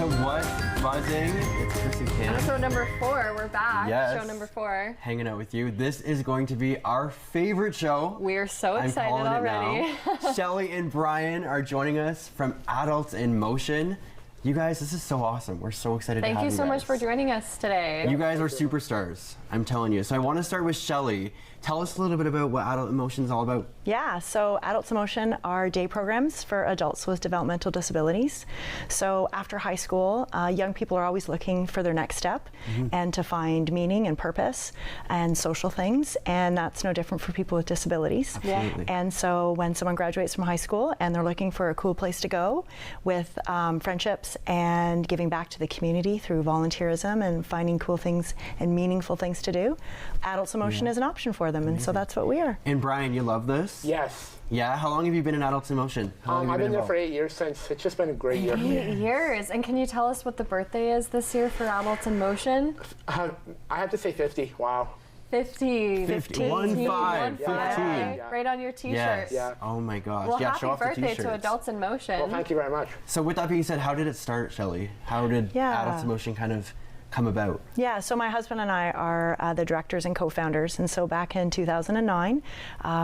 to What's Buzzing. It's Chris and Kim. Episode number 4, we're back. Yes. Show number 4. Hanging out with you. This is going to be our favorite show. We're so excited already. Shelly and Brian are joining us from Adults in Motion. You guys, this is so awesome. We're so excited to have you guys. Thank you so much for joining us today. You guys are superstars, I'm telling you. So I want to start with Shelly. Tell us a little bit about what Adult in Motion is all about. Yeah, so Adults in Motion are day programs for adults with developmental disabilities. So after high school, young people are always looking for their next step and to find meaning and purpose and social things, and that's no different for people with disabilities. Absolutely. And so when someone graduates from high school and they're looking for a cool place to go with friendships and giving back to the community through volunteerism and finding cool things and meaningful things to do, Adults in Motion is an option for them. And so that's what we are. And Brian, you love this? Yes. Yeah? How long have you been in Adults in Motion? I've been there for 8 years since. It's just been a great year. 8 years. And can you tell us what the birthday is this year for Adults in Motion? I have to say 50. Wow. 50. 50. 1-5. 15. Yeah. Right on your t-shirt. Yes. Yeah. Oh my gosh. Well, yeah, happy show off the birthday t-shirts. to Adults in Motion. Well, thank you very much. So with that being said, how did it start, Shelly? How did Adults in Motion kind of come about? Yeah, so my husband and I are the directors and co-founders, and so back in 2009,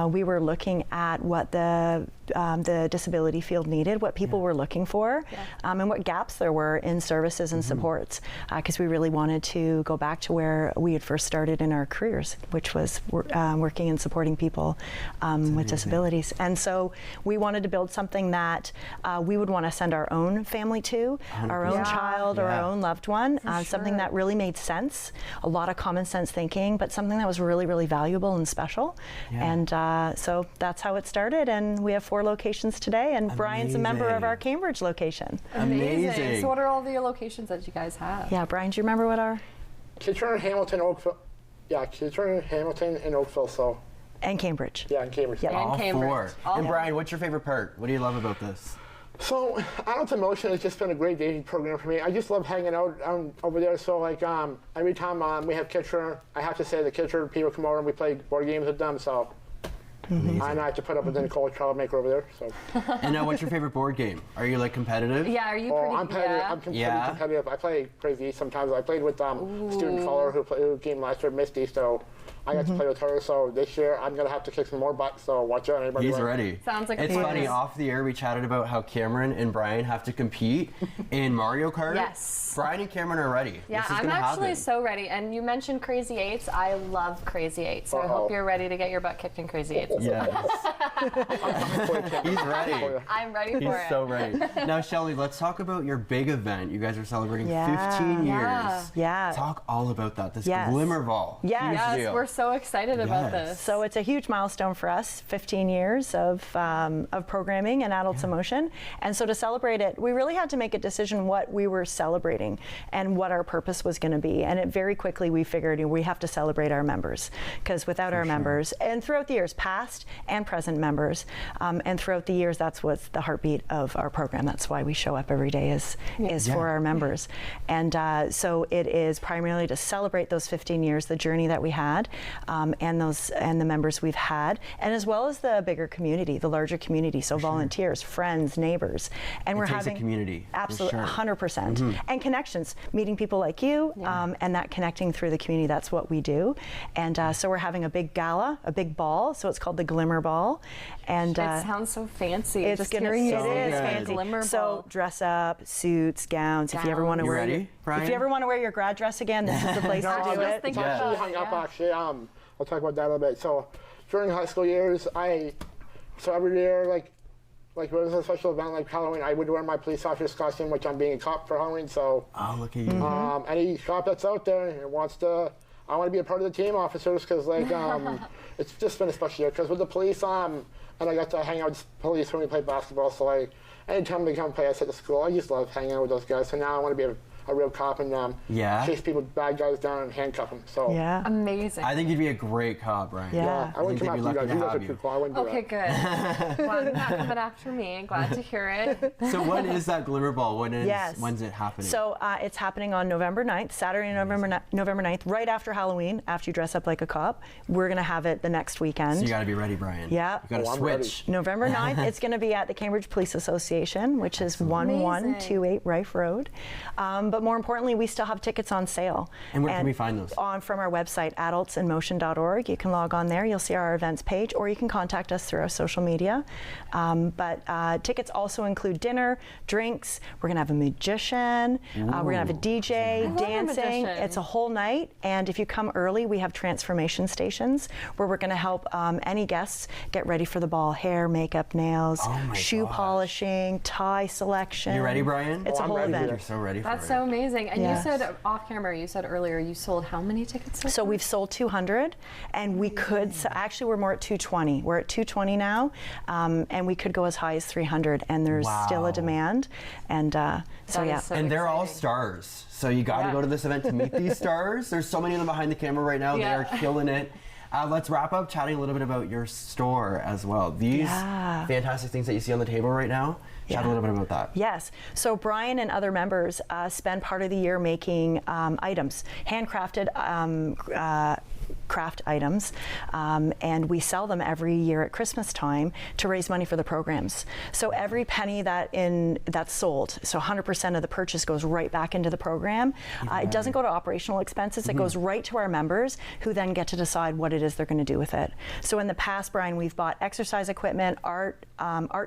we were looking at what the disability field needed, what people were looking for, and what gaps there were in services and supports, because we really wanted to go back to where we had first started in our careers, which was working and supporting people with disabilities. And so we wanted to build something that we would want to send our own family to, our own child or our own loved one, something that really made sense, a lot of common sense thinking, but something that was really, really valuable and special. And so that's how it started, and we have 4 locations today, and Brian's a member of our Cambridge location. Amazing. So what are all the locations that you guys have? Yeah, Brian, do you remember what our? Kitchener, Hamilton, Oakville. Yeah, Kitchener, Hamilton, and Oakville, so. And Cambridge. Yeah, and Cambridge. Yeah. All Cambridge. 4. And Brian, what's your favorite part? What do you love about this? So, Adults in Motion has just been a great dating program for me. I just love hanging out over there. So, like, every time we have Kitchener, I have to say the Kitchener people come over and we play board games with them. So, I have to put up with the Nicole troublemaker over there. So. And now, what's your favorite board game? Are you like competitive? Yeah, are you pretty? I'm competitive. I'm competitive. I play crazy sometimes. I played with student follower who came last year, Misty. So. I got to play with her, so this year I'm gonna have to kick some more butt. So watch out, anybody. He's ready. Sounds like it's funny. Off the air, we chatted about how Cameron and Brian have to compete in Mario Kart. Yes. Brian and Cameron are ready. Yeah, this is I'm actually happen. so ready. And you mentioned Crazy Eights. I love Crazy Eights. So I hope you're ready to get your butt kicked in Crazy Eights. Yes. He's ready. I'm ready for it. He's so ready. Now, Shelly, let's talk about your big event. You guys are celebrating 15 years. Yeah. Talk all about that. This Glimmer Ball. Yes, we're so excited about this. So it's a huge milestone for us, 15 years of programming and Adults in Motion. And so to celebrate it, we really had to make a decision what we were celebrating and what our purpose was going to be. And it very quickly we figured we have to celebrate our members, because without our members, and throughout the years, past and present members, and throughout the years, that's what's the heartbeat of our program. That's why we show up every day is for our members. And so it is primarily to celebrate those 15 years, the journey that we had, and the members we've had, and as well as the bigger community, the larger community, so volunteers, friends, neighbors, and we're having a community, absolutely 100%, and connections, meeting people like you, and that connecting through the community. That's what we do, and so we're having a big gala, a big ball, so it's called the Glimmer Ball, and it sounds so fancy. It's just gonna hearing it is fancy. Glimmer so Ball. Dress up, suits, gowns. If you ever want to wear, ready, Brian? if you ever want to wear your grad dress again, this is the place to do it. It's actually hung up. Actually, I'll talk about that a little bit. So during high school years, so every year, like when it was a special event like Halloween, I would wear my police officer's costume, which I'm being a cop for Halloween. So look at you. Any cop that's out there and wants to, I want to be a part of the team, officers, because like it's just been a special year. Because with the police, and I got to hang out with police when we play basketball. So like anytime they come play us at the school, I just love hanging out with those guys. So now I want to be a real cop and chase people, bad guys down and handcuff them. So Yeah. Amazing. I think you'd be a great cop, Brian. Yeah. I wouldn't think come they'd after be you lucky guys. to You guys have are too cool. I wouldn't do Okay, good. Well, you're not coming after me. Glad to hear it. So when is that Glimmer Ball? Yes. When's it happening? So it's happening on November 9th, Saturday, November 9th, right after Halloween, after you dress up like a cop. We're going to have it the next weekend. So you got to be ready, Brian. Yeah. You got to I'm switch. November 9th, it's going to be at the Cambridge Police Association, which is 1128 Rife Road. But more importantly, we still have tickets on sale. And where can we find those? From our website, adultsinmotion.org. You can log on there. You'll see our events page, or you can contact us through our social media. But tickets also include dinner, drinks. We're going to have a magician. We're going to have a DJ, dancing. It's a whole night. And if you come early, we have transformation stations where we're going to help any guests get ready for the ball. Hair, makeup, nails, shoe polishing, tie selection. You ready, Brian? It's a whole event. You're so ready for That's it. so amazing. And Yes. you said off camera, you said earlier, you sold how many tickets? So we've sold 200, and we could, so actually we're more at 220. We're at 220 now, and we could go as high as 300, and there's still a demand. And so That yeah. is so And they're all exciting. stars. So you got to go to this event to meet these stars. There's so many of them behind the camera right now. Yeah. They are killing it. Let's wrap up chatting a little bit about your store as well. These fantastic things that you see on the table right now. Chat a little bit about that. Yes. So Brian and other members spend part of the year making items, handcrafted craft items, and we sell them every year at Christmas time to raise money for the programs. So every penny that's sold, so 100% of the purchase goes right back into the program. It doesn't go to operational expenses. It goes right to our members, who then get to decide what it is they're going to do with it. So in the past, Brian, we've bought exercise equipment, art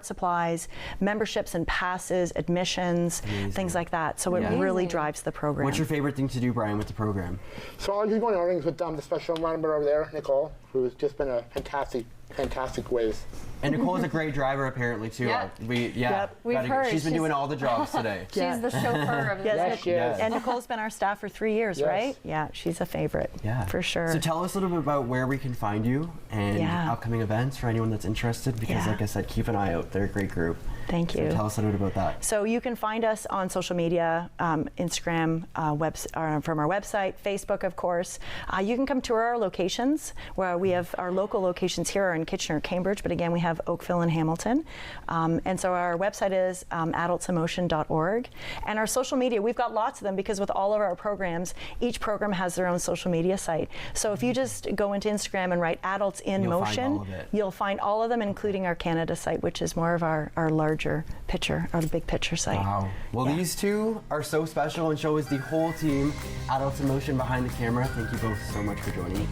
supplies, memberships and passes, admissions, things like that. So it really drives the program. What's your favorite thing to do, Brian, with the program? So I just going to earnings with the special runner over there, Nicole, who's just been a fantastic ways. And Nicole is a great driver, apparently, too. Yeah. We've heard. She's been doing all the jobs today. She's the chauffeur of the Yes, she is. And Nicole's been our staff for 3 years, Yes. right? Yeah, she's a favorite. Yeah. For sure. So tell us a little bit about where we can find you and upcoming events for anyone that's interested, because like I said, keep an eye out. They're a great group. Thank you. So tell us a little bit about that. So you can find us on social media, Instagram, from our website, Facebook, of course. You can come to our locations, where we have our local locations here are in Kitchener, Cambridge, but again, we have Oakville and Hamilton. And so our website is adultsinmotion.org. And our social media, we've got lots of them, because with all of our programs, each program has their own social media site. So if you just go into Instagram and write Adults in You'll find Motion, all of it. you'll find all of them, including our Canada site, which is more of our larger picture, or the big picture site. Wow. Well, these two are so special, and so is the whole team, Adults in Motion, behind the camera. Thank you both so much for joining me.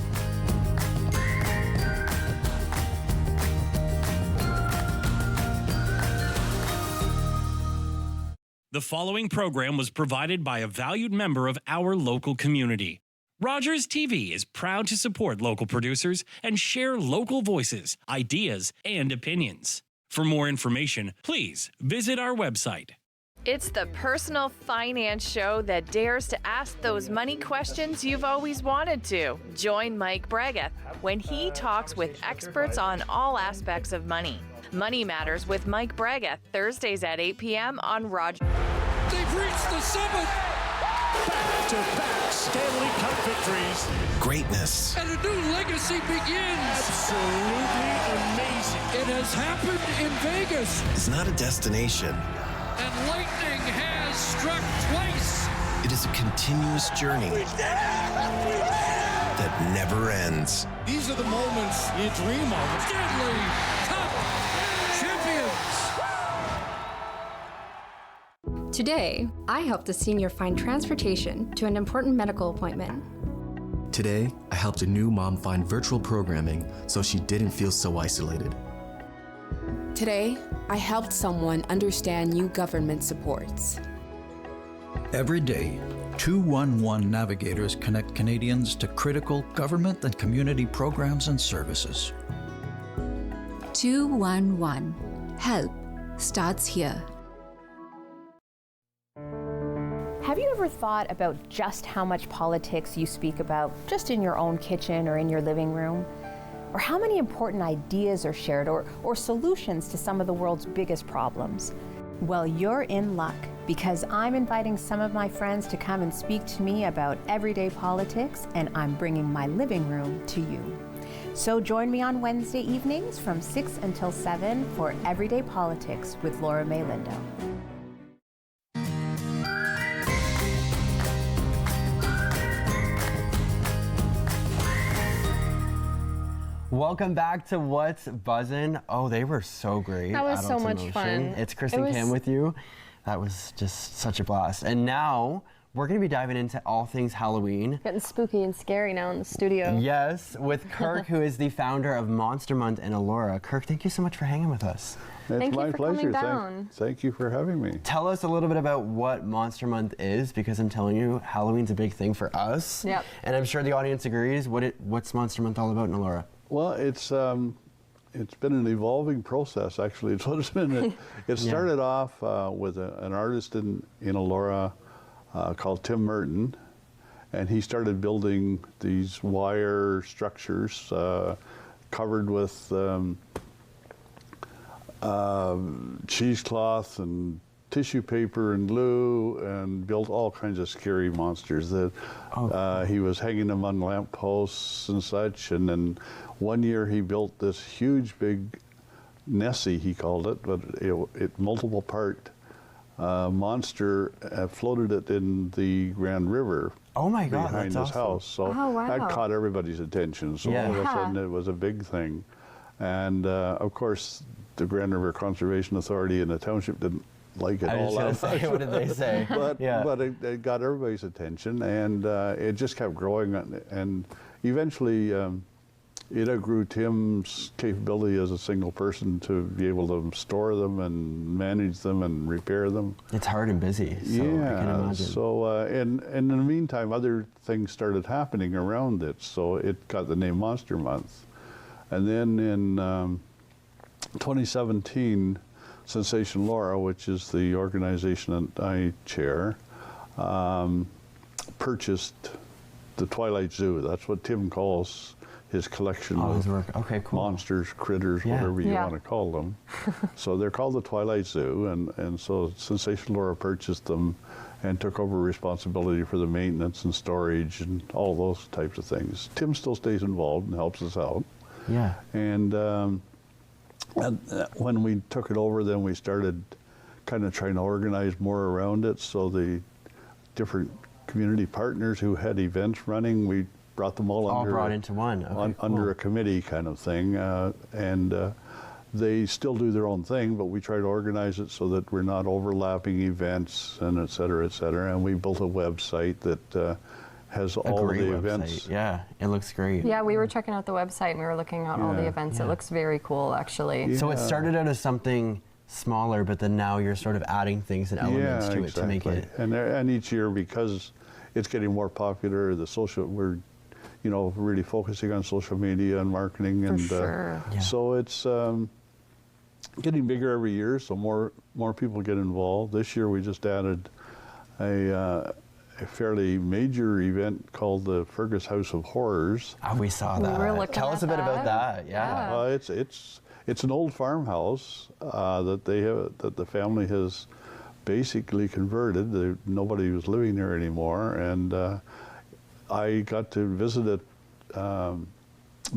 The following program was provided by a valued member of our local community. Rogers TV is proud to support local producers and share local voices, ideas, and opinions. For more information, please visit our website. It's the personal finance show that dares to ask those money questions you've always wanted to. Join Mike Bregath when he talks with experts on all aspects of money. Money Matters with Mike Bregath, Thursdays at 8 p.m. on Rogers. They've reached the summit! Back-to-back Stanley Cup victories. Greatness And a new legacy begins. Absolutely amazing. It has happened in Vegas. is not a destination. And lightning has struck twice. It is a continuous journey that never ends. These are the moments you dream of. Stanley Cup champions. Today, I helped a senior find transportation to an important medical appointment. Today, I helped a new mom find virtual programming so she didn't feel so isolated. Today, I helped someone understand new government supports. Every day, 211 navigators connect Canadians to critical government and community programs and services. 211. Help starts here. Have you ever thought about just how much politics you speak about just in your own kitchen or in your living room? Or how many important ideas are shared or solutions to some of the world's biggest problems? Well, you're in luck, because I'm inviting some of my friends to come and speak to me about everyday politics, and I'm bringing my living room to you. So join me on Wednesday evenings from 6 until 7 for Everyday Politics with Laura May Lindo. Welcome back to What's Buzzin'. Oh, they were so great. That was so much Emotion. fun. It's Kristen Kim with you. That was just such a blast. And now we're going to be diving into all things Halloween. Getting spooky and scary now in the studio. Yes, with Kirk, who is the founder of Monster Month in Elora. Kirk, thank you so much for hanging with us. Thank you for coming down. Thank you for having me. Tell us a little bit about what Monster Month is, because I'm telling you, Halloween's a big thing for us. Yep. And I'm sure the audience agrees. What's Monster Month all about in Elora? Well, it's been an evolving process, actually. It started off with an artist in Elora called Tim Merton, and he started building these wire structures covered with cheesecloth and tissue paper and glue, and built all kinds of scary monsters that he was hanging them on lampposts and such. And then one year he built this huge big Nessie, he called it, but it multiple part monster, floated it in the Grand River. Oh my God, behind that's his awesome. house. So wow. that caught everybody's attention. So all of a sudden it was a big thing. And of course the Grand River Conservation Authority and the township didn't like it all that much. What did they say? But it got everybody's attention, and it just kept growing, and eventually it outgrew Tim's capability as a single person to be able to store them and manage them and repair them. It's hard and busy, so I can imagine. So and in the meantime, other things started happening around it, so it got the name Monster Month. And then in 2017, Sensation Laura, which is the organization that I chair, purchased the Twilight Zoo. That's what Tim calls his collection of monsters, critters, whatever you want to call them. So they're called the Twilight Zoo, and so Sensation Laura purchased them and took over responsibility for the maintenance and storage and all those types of things. Tim still stays involved and helps us out. Yeah. And when we took it over, then we started kind of trying to organize more around it. So the different community partners who had events running, we brought them all under brought into one. Okay, under a committee kind of thing, and they still do their own thing, but we try to organize it so that we're not overlapping events and et cetera, et cetera. And we built a website that has all the events. Yeah, it looks great. Yeah, we were checking out the website and we were looking at all the events. It looks very cool, actually. Yeah. So it started out as something smaller, but then now you're sort of adding things and elements to it to make it. And each year, because it's getting more popular, we're really focusing on social media and marketing, and so it's getting bigger every year. So more people get involved. This year we just added a fairly major event called the Fergus House of Horrors. Oh, we saw that. Tell us a bit about that. Yeah. It's an old farmhouse that the family has basically converted. Nobody was living there anymore, and I got to visit it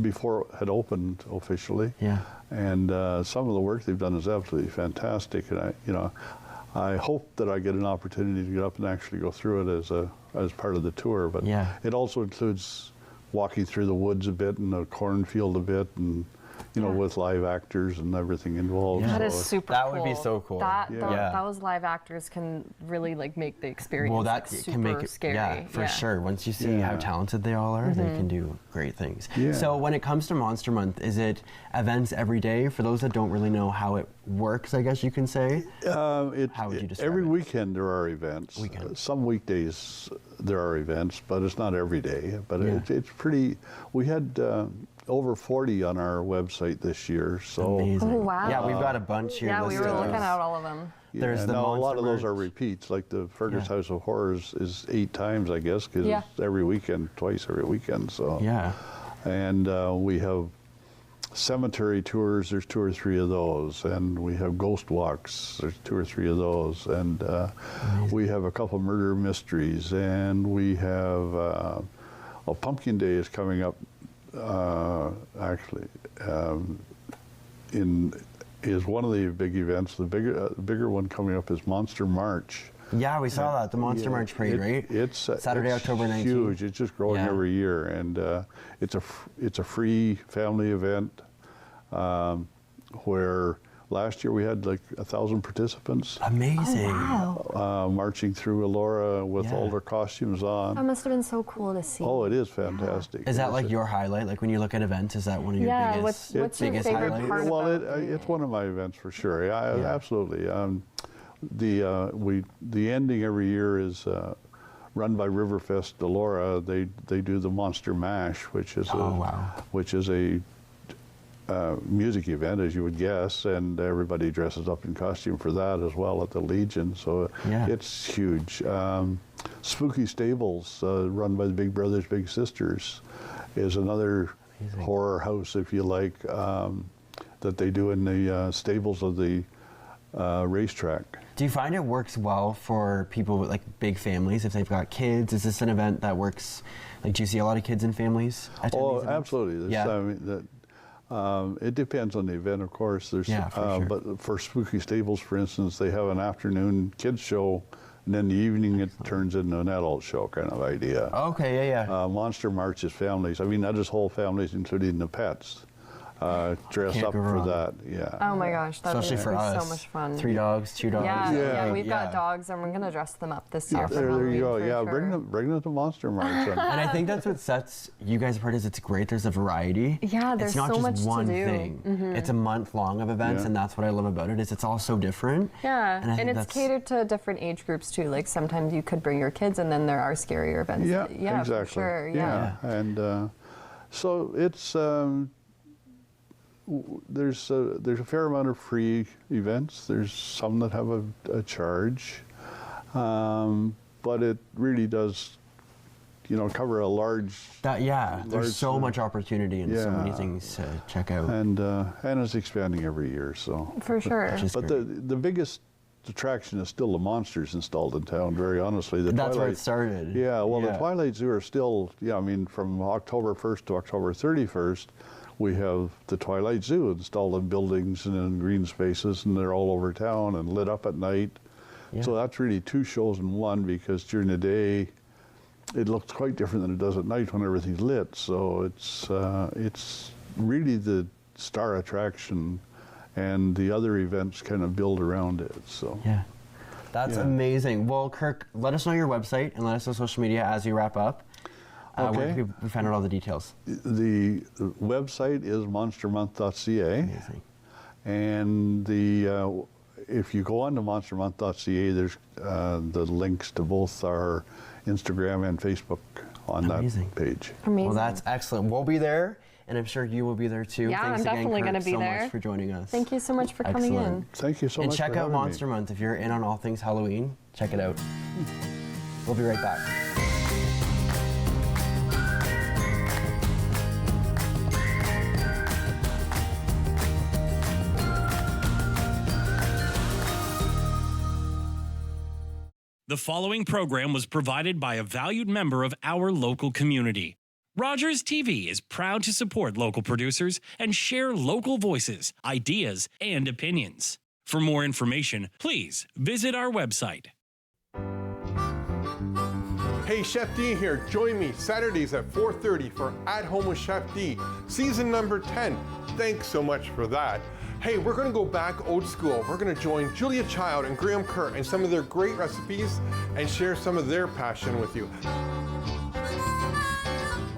before it had opened officially. Yeah. And some of the work they've done is absolutely fantastic, and I hope that I get an opportunity to get up and actually go through it as part of the tour. But it also includes walking through the woods a bit and the cornfield a bit, and with live actors and everything involved. That is super that cool. That would be so cool. Those live actors can really make the experience super can make it, scary. Yeah, for sure. Once you see how talented they all are, they can do great things. Yeah. So when it comes to Monster Month, is it events every day? For those that don't really know how it works, I guess you can say. How would you describe every it? weekend there are events. Some weekdays there are events, but it's not every day. But it's pretty. We had over 40 on our website this year. So amazing. Oh, wow. Yeah, we've got a bunch here. Yeah, we were looking at all of them. There's a lot of those are repeats. Like the Fergus House of Horrors is 8 times, I guess, because it's every weekend, twice every weekend. So and we have cemetery tours, there's 2 or 3 of those, and we have ghost walks, there's 2 or 3 of those, and we have a couple murder mysteries, and we have Pumpkin Day is coming up, actually, is one of the big events. The bigger one coming up is Monster March. Yeah, we saw that, the Monster March Parade, right? It's Saturday, October 19th. Huge. It's just growing every year, and it's a free family event where last year we had like 1,000 participants. Amazing. Oh, wow. Marching through Elora with all their costumes on. That must have been so cool to see. Oh, it is fantastic. Is that like your highlight? Like when you look at events, is that one of your biggest, what's your biggest favorite highlights? part Well, about it's one of my events for sure. Absolutely. The ending every year is run by Riverfest Elora. They do the Monster Mash, which is a music event, as you would guess, and everybody dresses up in costume for that as well at the Legion. So it's huge. Spooky Stables, run by the Big Brothers Big Sisters, is another horror house, if you like, that they do in the stables of the racetrack. Do you find it works well for people with like big families if they've got kids? Is this an event that works? Like, do you see a lot of kids and families? Oh, absolutely. I mean, it depends on the event, of course. There's, for sure. But for Spooky Stables, for instance, they have an afternoon kids show, and then the evening it turns into an adult show kind of idea. Okay, Monster March is families. I mean, that is whole families, including the pets. Dress up for that, Oh my gosh, that especially for us. So much fun. 3 dogs, 2 dogs. Yeah, we've got dogs, and we're gonna dress them up this year. There you go. Sure. Bring them to Monster March. And I think that's what sets you guys apart. Is it's great. There's a variety. Yeah, there's it's not so just much one to do. thing. Mm-hmm. It's a month long of events, and that's what I love about it. Is it's all so different. Yeah, and it's catered to different age groups too. Like sometimes you could bring your kids, and then there are scarier events. Yeah, For exactly. sure. And so it's. There's a fair amount of free events. There's some that have a charge, but it really does, cover a large. There's so much opportunity and so many things to check out. And it's expanding every year, so. For sure. But the biggest attraction is still the monsters installed in town. Very honestly, that's where it started. Yeah. Well, the Twilight Zoo are still. I mean, from October 1st to October 31st. We have the Twilight Zoo installed in buildings and in green spaces, and they're all over town and lit up at night. So that's really 2 shows in one, because during the day it looks quite different than it does at night when everything's lit. So it's really the star attraction, and the other events kind of build around it. So that's amazing. Well, Kirk, let us know your website and let us know social media as you wrap up. Where can we find out all the details? The website is monstermonth.ca, and if you go on to monstermonth.ca, there's the links to both our Instagram and Facebook on that page. Amazing. Well, that's excellent. We'll be there, and I'm sure you will be there too. Yeah, Thanks I'm definitely again, going to be so there. much for joining us. Thank you so much for coming in. Thank you so much. And check for out having Monster Month if you're in on all things Halloween. Check it out. We'll be right back. The following program was provided by a valued member of our local community. Rogers TV is proud to support local producers and share local voices, ideas, and opinions. For more information, please visit our website. Hey, Chef D here. Join me Saturdays at 4:30 for At Home with Chef D, season number 10. Thanks so much for that. Hey, we're going to go back old school. We're going to join Julia Child and Graham Kerr and some of their great recipes and share some of their passion with you.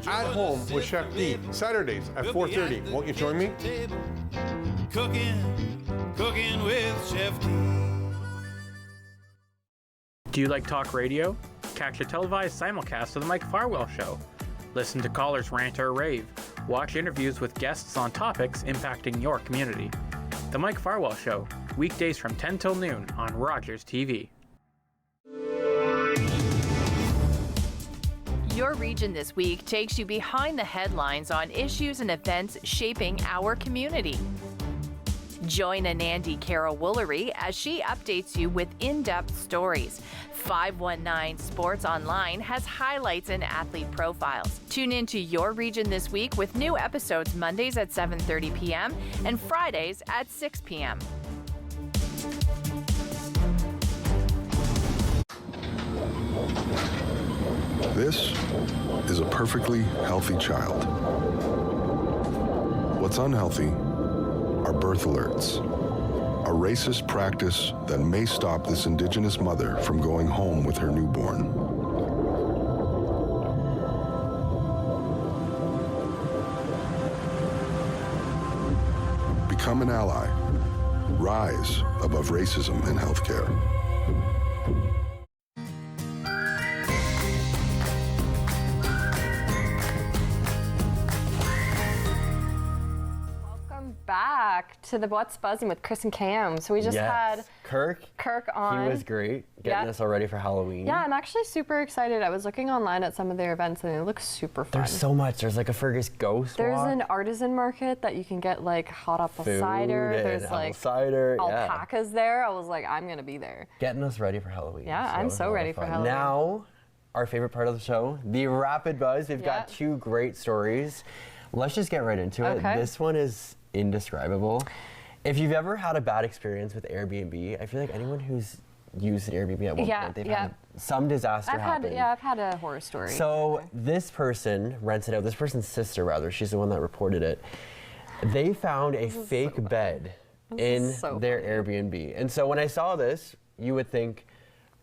At Home with Chef D, Saturdays at 4:30. Won't you join me? Cooking with Chef D. Do you like talk radio? Catch a televised simulcast of The Mike Farwell Show. Listen to callers rant or rave. Watch interviews with guests on topics impacting your community. The Mike Farwell Show, weekdays from 10 till noon on Rogers TV. Your Region This Week takes you behind the headlines on issues and events shaping our community. Join Anandi Carol Woolery as she updates you with in-depth stories. 519 Sports Online has highlights and athlete profiles. Tune in to Your Region This Week with new episodes Mondays at 7:30 p.m. and Fridays at 6 p.m. This is a perfectly healthy child. What's unhealthy are birth alerts, a racist practice that may stop this Indigenous mother from going home with her newborn. Become an ally. Rise above racism in healthcare. Back to the What's Buzzing with Chris and Cam. So we just had Kirk on. He was great, getting us all ready for Halloween. Yeah, I'm actually super excited. I was looking online at some of their events and they look super fun. There's so much. There's like a Fergus Ghost There's walk. an artisan market that you can get like hot apple Food cider. and There's apple like cider, alpacas there. I was like, I'm gonna be there. Getting us ready for Halloween. Yeah, So I'm it was a so lot ready of for fun. Halloween. Now, our favorite part of the show, the Rapid Buzz. We've got two great stories. Let's just get right into it. Okay. This one is indescribable. If you've ever had a bad experience with Airbnb, I feel like anyone who's used an Airbnb at one point, they've had some disaster happen. I've had a horror story. So this person rents it out. This person's sister, rather, she's the one that reported it. They found a fake bed in their Airbnb. And so when I saw this, you would think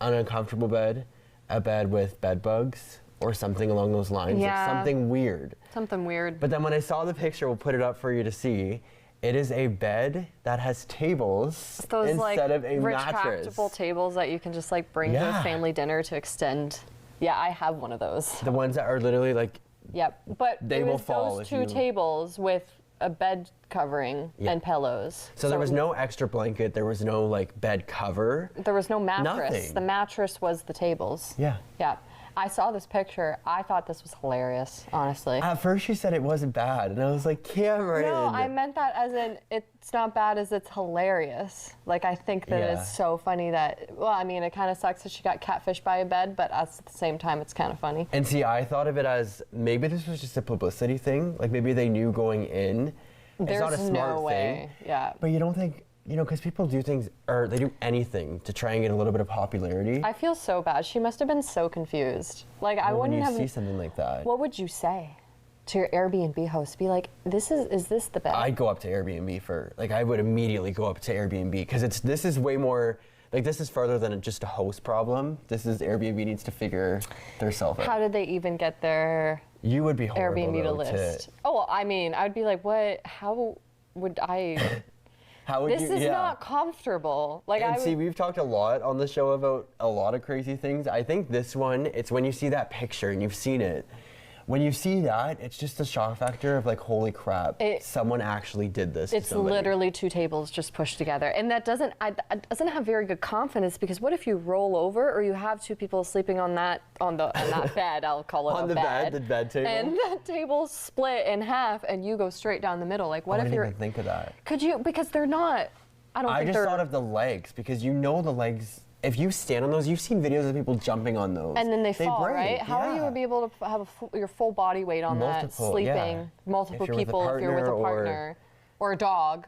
an uncomfortable bed, a bed with bed bugs, or something along those lines. Like something weird. Something weird. But then when I saw the picture, we'll put it up for you to see. It is a bed that has tables Those instead of a mattress. retractable tables that you can just like bring to a family dinner to extend. Yeah, I have one of those. The ones that are literally like. Yep, but they it will was fall those if two you- tables with a bed covering and pillows. So there was no extra blanket. There was no like bed cover. There was no mattress. Nothing. The mattress was the tables. Yeah. Yeah. I saw this picture. I thought this was hilarious, honestly. At first she said it wasn't bad, and I was like, Cameron. No, I meant that as in it's not bad as it's hilarious. Like I think that it's so funny that, well, I mean, it kind of sucks that she got catfished by a bed, but at the same time, it's kind of funny. And see, I thought of it as maybe this was just a publicity thing. Like maybe they knew going in. It's not a There's smart no way. thing. Yeah. But you don't think, you know, because people do things, or they do anything to try and get a little bit of popularity. I feel so bad. She must have been so confused. Like I when wouldn't you have. see something like that. What would you say to your Airbnb host? Be like, is this the bed? I'd go up to Airbnb for, like, I would immediately go up to Airbnb because this is way more, like, this is further than just a host problem. This is Airbnb needs to figure theirself out. How did they even get their You would be horrible Airbnb to though, list? Oh, well, I mean, I'd be like, what? How would I? How would This you? is not comfortable. Like And I see, would, we've talked a lot on the show about a lot of crazy things. I think this one, it's when you see that picture and you've seen it. When you see that, it's just the shock factor of like, holy crap, someone actually did this. It's to somebody. literally two tables just pushed together, and that doesn't have very good confidence because what if you roll over or you have two people sleeping on that bed? I'll call it On a the bed. the bed table. And that table split in half, and you go straight down the middle. Like what I if didn't you're? even think of that. Could you? Because they're not. I don't I think just they're. thought of the legs because you know the legs. If you stand on those, you've seen videos of people jumping on those. And then they fall, break. right? How are you be able to have your full body weight on that, Multiple, sleeping, multiple If you're with a people if you're with a partner or- partner or a dog?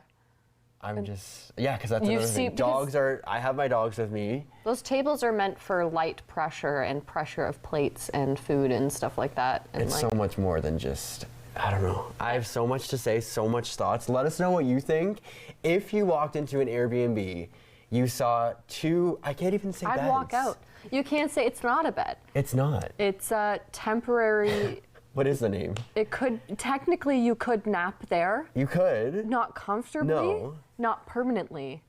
I'm just, because that's You another see- thing. Dogs are, I have my dogs with me. Those tables are meant for light pressure and pressure of plates and food and stuff like that. And It's like, so much more than just, I don't know. I have so much to say, so much thoughts. Let us know what you think. If you walked into an Airbnb, you saw two, I can't even say I'd beds. walk out. You can't say it's not a bed. It's not. It's a temporary. What is the name? It could, technically you could nap there. You could. Not comfortably. No. Not permanently.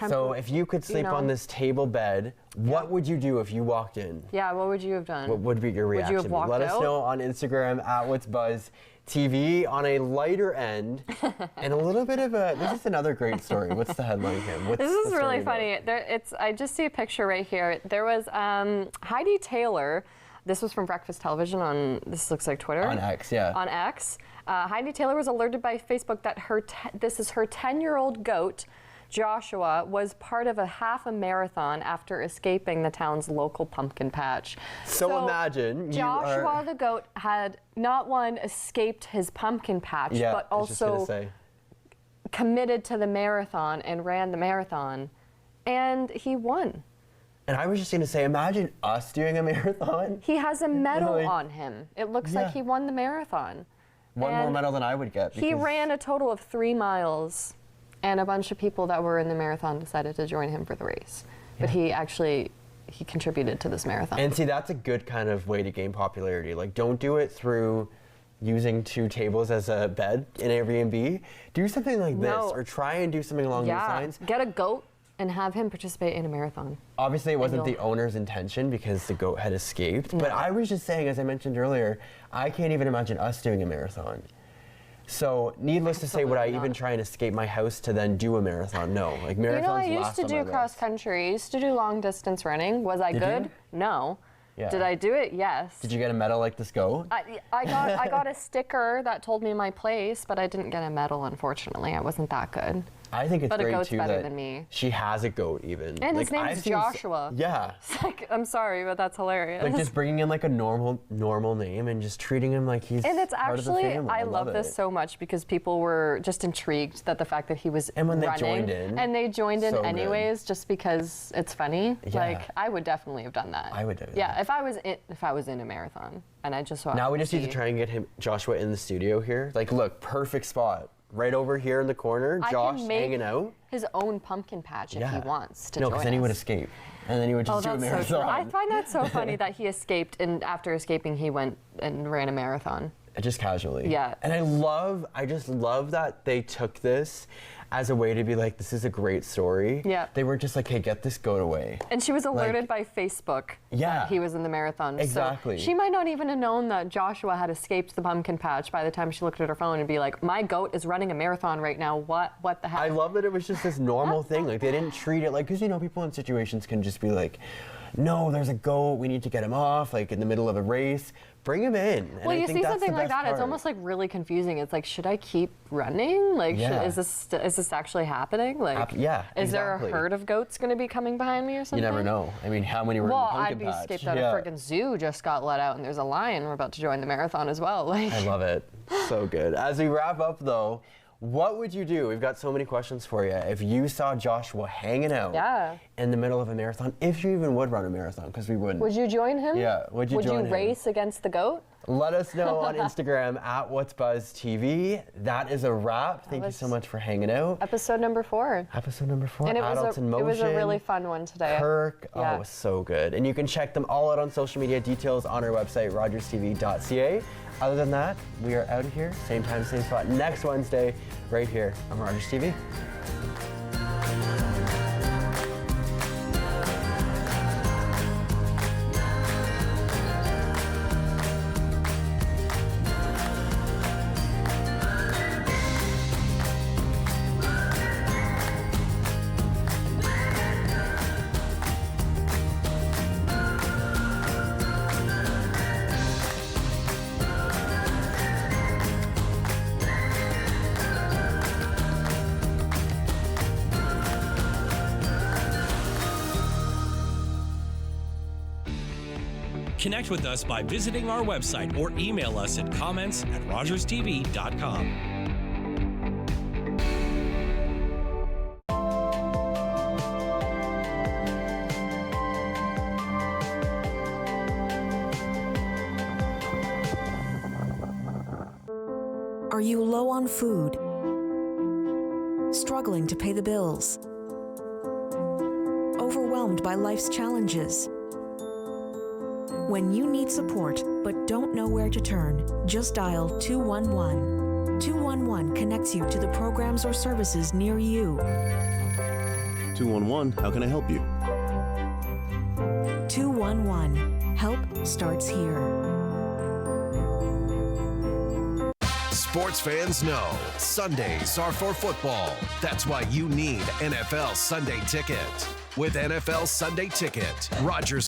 So if you could sleep on this table bed, what would you do if you walked in? Yeah, what would you have done? What would be your Would reaction? you have walked Let us out? know on Instagram at What's Buzz TV. On a lighter end and a little bit of a, this is another great story. What's the headline, Kim? What's This the is story really about? funny. I just see a picture right here. There was Heidi Taylor This was from Breakfast Television on, this looks like Twitter. On X, yeah. On X. Heidi Taylor was alerted by Facebook that this is her 10-year-old goat, Joshua, was part of a half a marathon after escaping the town's local pumpkin patch. So imagine Joshua the goat had not one escaped his pumpkin patch, but also committed to the marathon and ran the marathon, and he won. And I was just going to say, imagine us doing a marathon. He has a medal on him. It looks like he won the marathon. One more medal than I would get. He ran a total of 3 miles, and a bunch of people that were in the marathon decided to join him for the race. But he contributed to this marathon. And see, that's a good kind of way to gain popularity. Like, don't do it through using 2 tables as a bed in Airbnb. Do something like this, or try and do something along these lines. Get a goat and have him participate in a marathon. Obviously, it wasn't the owner's intention because the goat had escaped. But I was just saying, as I mentioned earlier, I can't even imagine us doing a marathon. So, needless to say, would I even try and escape my house to then do a marathon? No. Like, marathons I used to do cross country. I used to do long distance running. Was I good? No. Yeah. Did I do it? Yes. Did you get a medal like this goat? I got a sticker that told me my place, but I didn't get a medal, unfortunately. I wasn't that good. I think it's but great a goat's too better that than me. She has a goat even. And his name's Joshua. Yeah. It's like, I'm sorry, but that's hilarious. Like just bringing in like a normal name and just treating him like he's and it's part actually, of the family. I love this so much because people were just intrigued that the fact that he was running. They joined in. And they joined in So anyways just because it's funny. Yeah. Like, I would definitely have done that. I would do it. Yeah, if I was in a marathon and I just saw Now we just need to try and get Joshua in the studio here. Like, look, perfect spot. Right over here in the corner, Josh hanging out. His own pumpkin patch if he wants to join us. No, because then he would escape. And then he would just do a marathon. So true. I find that so funny that he escaped, and after escaping, he went and ran a marathon. Just casually. Yeah. And I just love that they took this as a way to be like, this is a great story. Yeah. They were just like, hey, get this goat away. And she was alerted by Facebook that he was in the marathon. Exactly. So she might not even have known that Joshua had escaped the pumpkin patch by the time she looked at her phone and be like, my goat is running a marathon right now. What the heck? I love that it was just this normal thing. Like, they didn't treat it like, because, people in situations can just be like, no, there's a goat, we need to get him off, like in the middle of a race. Bring him in. Well, you see something like that, it's almost like really confusing. It's like, should I keep running? Like, is this actually happening? Like, is there a herd of goats going to be coming behind me or something? You never know. I mean, how many were in the pumpkin patch? I'd be escaped out a friggin' zoo just got let out, and there's a lion. We're about to join the marathon as well. Like, I love it. So good. As we wrap up, though, what would you do? We've got so many questions for you. If you saw Joshua hanging out in the middle of a marathon, if you even would run a marathon, because we wouldn't. Would you join him? Yeah. Would you race against the goat? Let us know on Instagram at What's Buzz TV. That is a wrap. Thank you so much for hanging out. Episode number 4. And Adults in Motion. It was a really fun one today. Kirk. Oh, it was so good. And you can check them all out on social media details on our website, rogerstv.ca. Other than that, we are out of here. Same time, same spot. Next Wednesday, right here on Rogers TV. Connect with us by visiting our website or email us at comments@rogerstv.com. Are you low on food? Struggling to pay the bills? Overwhelmed by life's challenges? When you need support but don't know where to turn, just dial 211. 211 connects you to the programs or services near you. 211, how can I help you? 211, help starts here. Sports fans know Sundays are for football. That's why you need NFL Sunday Ticket. With NFL Sunday Ticket, Rogers